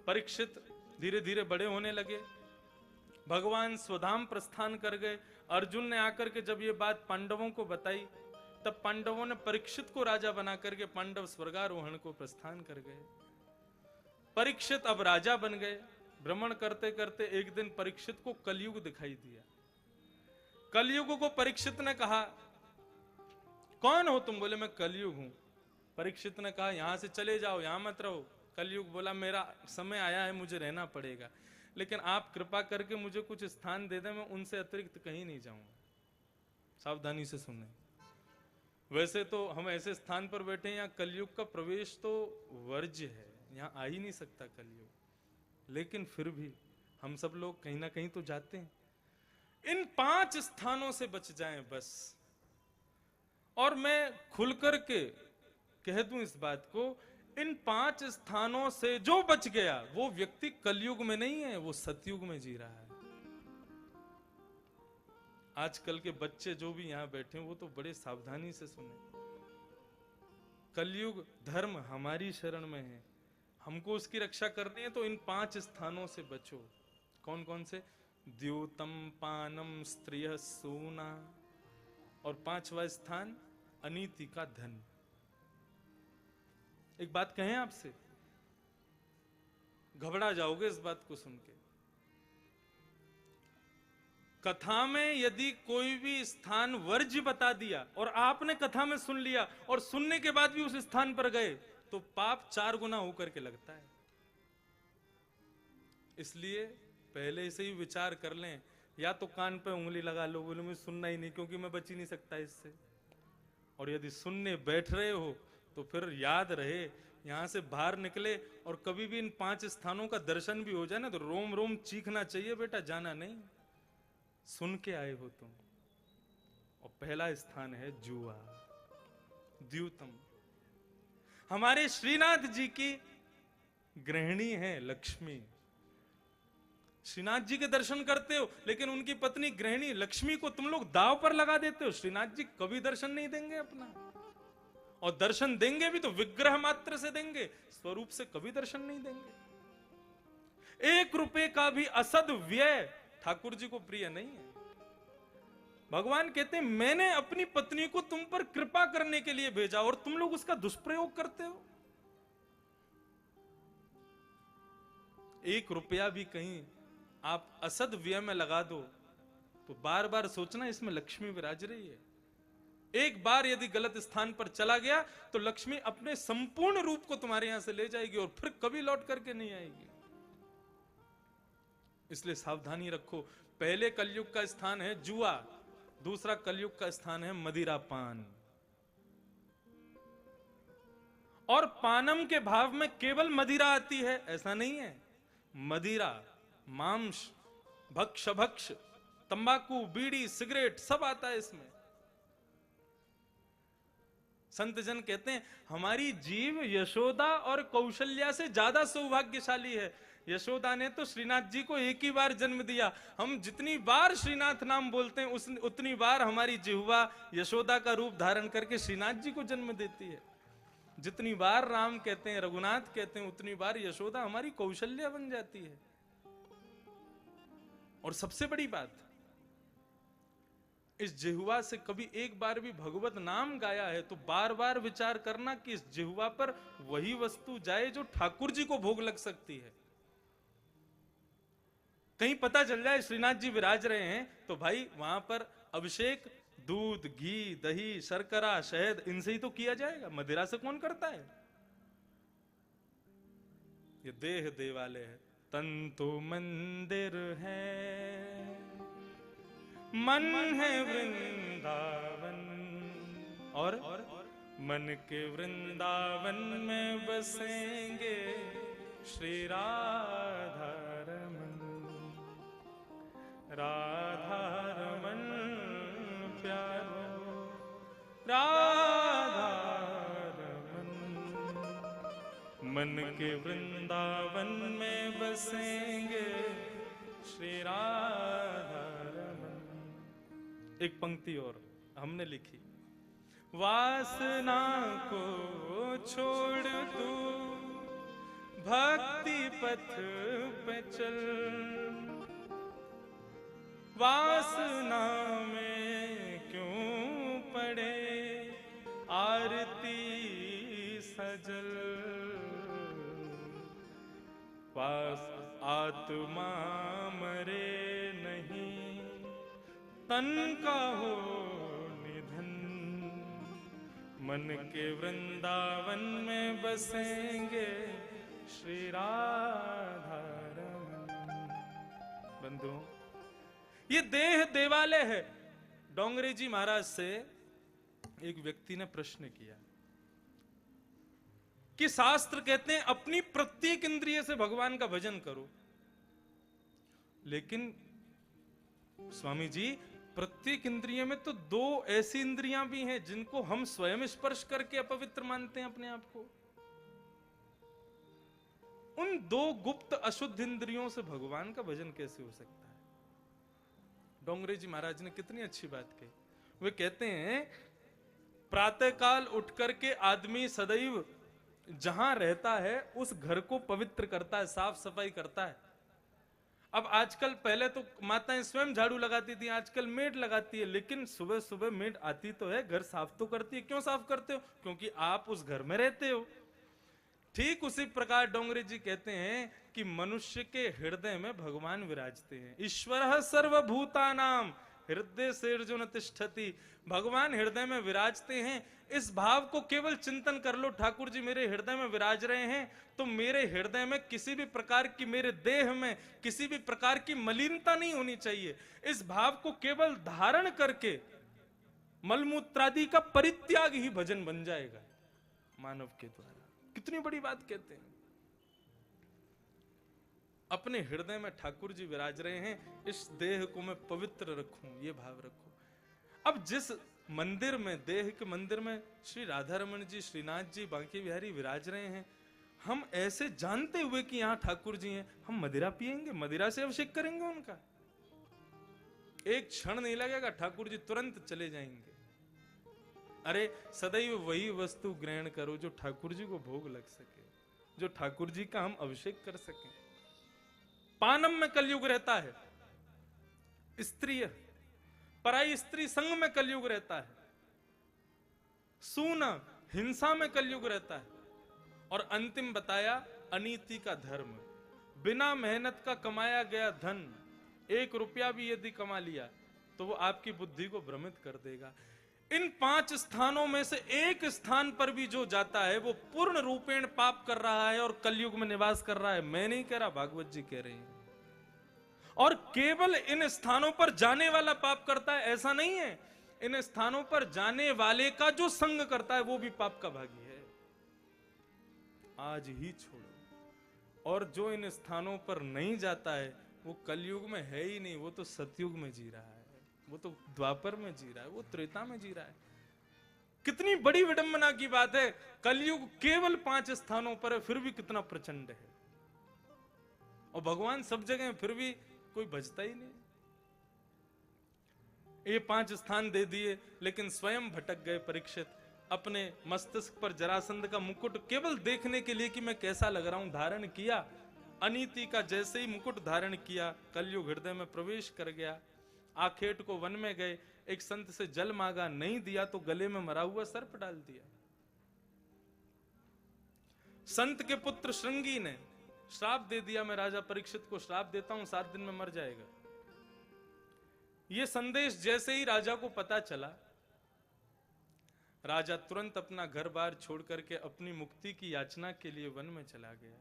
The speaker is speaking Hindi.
परीक्षित धीरे धीरे बड़े होने लगे, भगवान स्वधाम प्रस्थान कर गए। अर्जुन ने आकर के जब ये बात पांडवों को बताई, तब पांडवों ने परीक्षित को राजा बना करके पांडव स्वर्गारोहण को प्रस्थान कर गए। परीक्षित अब राजा बन गए। भ्रमण करते करते एक दिन परीक्षित को कलयुग दिखाई दिया। कलयुग को परीक्षित ने कहा, कौन हो तुम? बोले मैं कलयुग हूं। परीक्षित ने कहा यहां से चले जाओ, यहां मत रहो। कलयुग बोला मेरा समय आया है, मुझे रहना पड़ेगा, लेकिन आप कृपा करके मुझे कुछ स्थान दे दें, मैं उनसे अतिरिक्त कहीं नहीं जाऊंगा। सावधानी से सुने। वैसे तो हम ऐसे स्थान पर बैठे हैं, यहाँ कलयुग का प्रवेश तो वर्ज्य है, यहाँ आ ही नहीं सकता कलयुग, लेकिन फिर भी हम सब लोग कहीं ना कहीं तो जाते हैं। इन 5 स्थानों से बच जाएं बस। और मैं खुल करके कह दूं इस बात को, इन 5 स्थानों से जो बच गया वो व्यक्ति कलयुग में नहीं है, वो सतयुग में जी रहा है। आजकल के बच्चे जो भी यहां बैठे हैं वो तो बड़े सावधानी से सुने। कलयुग धर्म हमारी शरण में है, हमको उसकी रक्षा करनी है, तो इन 5 स्थानों से बचो। कौन कौन से? द्यूतम पानम स्त्रिय सूना, और 5वां स्थान अनीति का धन। एक बात कहें आपसे, घबरा जाओगे इस बात को सुन के। कथा में यदि कोई भी स्थान वर्ज्य बता दिया और आपने कथा में सुन लिया और सुनने के बाद भी उस स्थान पर गए, तो पाप 4 गुना होकर के लगता है। इसलिए पहले से ही विचार कर लें, या तो कान पे उंगली लगा लो, बोलो मैं सुनना ही नहीं क्योंकि मैं बच ही नहीं सकता इससे। और यदि सुनने बैठ रहे हो तो फिर याद रहे, यहां से बाहर निकले और कभी भी इन 5 स्थानों का दर्शन भी हो जाए ना, तो रोम रोम चीखना चाहिए, बेटा जाना नहीं, सुन के आए हो तुम। और पहला स्थान है जुआ, द्यूतम। हमारे श्रीनाथ जी की गृहिणी है लक्ष्मी। श्रीनाथ जी के दर्शन करते हो, लेकिन उनकी पत्नी गृहिणी लक्ष्मी को तुम लोग दांव पर लगा देते हो। श्रीनाथ जी कभी दर्शन नहीं देंगे अपना, और दर्शन देंगे भी तो विग्रह मात्र से देंगे, स्वरूप से कभी दर्शन नहीं देंगे। 1 रुपए का भी असद व्यय ठाकुर जी को प्रिय नहीं है। भगवान कहते हैं मैंने अपनी पत्नी को तुम पर कृपा करने के लिए भेजा और तुम लोग उसका दुष्प्रयोग करते हो। 1 रुपया भी कहीं आप असद व्यय में लगा दो तो बार बार सोचना इसमें लक्ष्मी विराज रही है। एक बार यदि गलत स्थान पर चला गया तो लक्ष्मी अपने संपूर्ण रूप को तुम्हारे यहां से ले जाएगी और फिर कभी लौट करके नहीं आएगी। इसलिए सावधानी रखो। पहले कलयुग का स्थान है जुआ, दूसरा कलयुग का स्थान है मदिरा पान। और पानम के भाव में केवल मदिरा आती है ऐसा नहीं है। मदिरा, मांस, भक्ष, तंबाकू, बीड़ी, सिगरेट सब आता है इसमें। संत जन कहते हैं हमारी जीव यशोदा और कौशल्या से ज्यादा सौभाग्यशाली है। यशोदा ने तो श्रीनाथ जी को एक ही बार जन्म दिया। हम जितनी बार श्रीनाथ नाम बोलते हैं उतनी बार हमारी जिह्वा यशोदा का रूप धारण करके श्रीनाथ जी को जन्म देती है। जितनी बार राम कहते हैं, रघुनाथ कहते हैं, उतनी बार यशोदा हमारी कौशल्या बन जाती है। और सबसे बड़ी बात, इस जिह्वा से कभी एक बार भी भगवत नाम गाया है तो बार बार विचार करना कि इस जिह्वा पर वही वस्तु जाए जो ठाकुर जी को भोग लग सकती है। कहीं पता चल जाए श्रीनाथ जी विराज रहे हैं तो भाई वहां पर अभिषेक दूध, घी, दही, शर्करा, शहद इनसे ही तो किया जाएगा, मदिरा से कौन करता है। ये देह देवालय है, तन तो मंदिर है, मन है वृंदावन, और मन के वृंदावन में बसेंगे श्री राधा रमन। राधा रमन प्यारो, राधा रमन, मन के वृंदावन में बसेंगे श्री राधा रमन। एक पंक्ति और हमने लिखी, वासना को छोड़ दो, भक्ति पथ पे चल, वासना में क्यों पड़े आरती सजल। पास आत्मा मरे नहीं, तन का हो निधन, मन के वृंदावन में बसेंगे श्री राधा रमन। बंधुओं, ये देह देवालय है। डोंगरे जी महाराज से एक व्यक्ति ने प्रश्न किया कि शास्त्र कहते हैं अपनी प्रत्येक इंद्रिय से भगवान का भजन करो, लेकिन स्वामी जी प्रत्येक इंद्रिय में तो दो ऐसी इंद्रियां भी हैं जिनको हम स्वयं स्पर्श करके अपवित्र मानते हैं अपने आप को। उन दो गुप्त अशुद्ध इंद्रियों से भगवान का भजन कैसे हो सकता है? डोंगरे जी महाराज ने कितनी अच्छी बात कही। वे कहते हैं प्रातःकाल उठ करके आदमी सदैव जहां रहता है उस घर को पवित्र करता है, साफ सफाई करता है। अब आजकल, पहले तो माताएं स्वयं झाड़ू लगाती थी, आजकल मेड लगाती है, लेकिन सुबह सुबह मेड आती तो है, घर साफ तो करती है। क्यों साफ करते हो? क्योंकि आप उस घर में रहते हो। ठीक उसी प्रकार डोंगरे जी कहते हैं कि मनुष्य के हृदय में भगवान विराजते हैं। ईश्वरः सर्वभूतानां हृदय से अर्जुन तिष्ठति। भगवान हृदय में विराजते हैं। इस भाव को केवल चिंतन कर लो, ठाकुर जी मेरे हृदय में विराज रहे हैं, तो मेरे हृदय में किसी भी प्रकार की, मेरे देह में किसी भी प्रकार की मलिनता नहीं होनी चाहिए। इस भाव को केवल धारण करके मलमूत्रादि का परित्याग ही भजन बन जाएगा मानव के द्वारा। कितनी बड़ी बात कहते हैं। अपने हृदय में ठाकुर जी विराज रहे हैं, इस देह को मैं पवित्र रखूं, ये भाव रखो। अब जिस मंदिर में, देह के मंदिर में श्री राधा रमन जी, श्रीनाथ जी, बांके बिहारी विराज रहे हैं, हम ऐसे जानते हुए कि यहां ठाकुर जी हैं, हम मदिरा पिएंगे, मदिरा से अभिषेक करेंगे उनका? एक क्षण नहीं लगेगा, ठाकुर जी तुरंत चले जाएंगे। अरे सदैव वही वस्तु ग्रहण करो जो ठाकुर जी को भोग लग सके, जो ठाकुर जी का हम अभिषेक कर सकें। पानम में कलयुग रहता है, स्त्रीय पराई स्त्री संग में कलयुग रहता है, सूना हिंसा में कलयुग रहता है, और अंतिम बताया अनीति का धर्म। बिना मेहनत का कमाया गया धन, 1 रुपया भी यदि कमा लिया तो वो आपकी बुद्धि को भ्रमित कर देगा। इन 5 स्थानों में से एक स्थान पर भी जो जाता है वो पूर्ण रूपेण पाप कर रहा है और कलयुग में निवास कर रहा है। मैं नहीं कह रहा, भागवत जी कह रहे हैं। और केवल इन स्थानों पर जाने वाला पाप करता है ऐसा नहीं है, इन स्थानों पर जाने वाले का जो संग करता है वो भी पाप का भागी है। आज ही छोड़ो। और जो इन स्थानों पर नहीं जाता है वो कलयुग में है ही नहीं, वो तो सतयुग में जी रहा है, वो तो द्वापर में जी रहा है, वो त्रेता में जी रहा है। कितनी बड़ी विडंबना की बात है। कलयुग केवल 5 स्थानों पर है, फिर भी कितना प्रचंड है, और भगवान सब जगह फिर भी कोई बचता ही नहीं। ये 5 स्थान दे दिए, लेकिन स्वयं भटक गए परीक्षित। अपने मस्तिष्क पर जरासंध का मुकुट केवल देखने के लिए कि मैं कैसा लग रहा हूं धारण किया। अनीति का जैसे ही मुकुट धारण किया, कलयुग हृदय में प्रवेश कर गया। आखेट को वन में गए, एक संत से जल मांगा, नहीं दिया तो गले में मरा हुआ सर्प डाल दिया। संत के पुत्र श्रृंगी ने श्राप दे दिया, मैं राजा परीक्षित को श्राप देता हूं, 7 दिन में मर जाएगा। यह संदेश जैसे ही राजा को पता चला, राजा तुरंत अपना घर बार छोड़ करके अपनी मुक्ति की याचना के लिए वन में चला गया।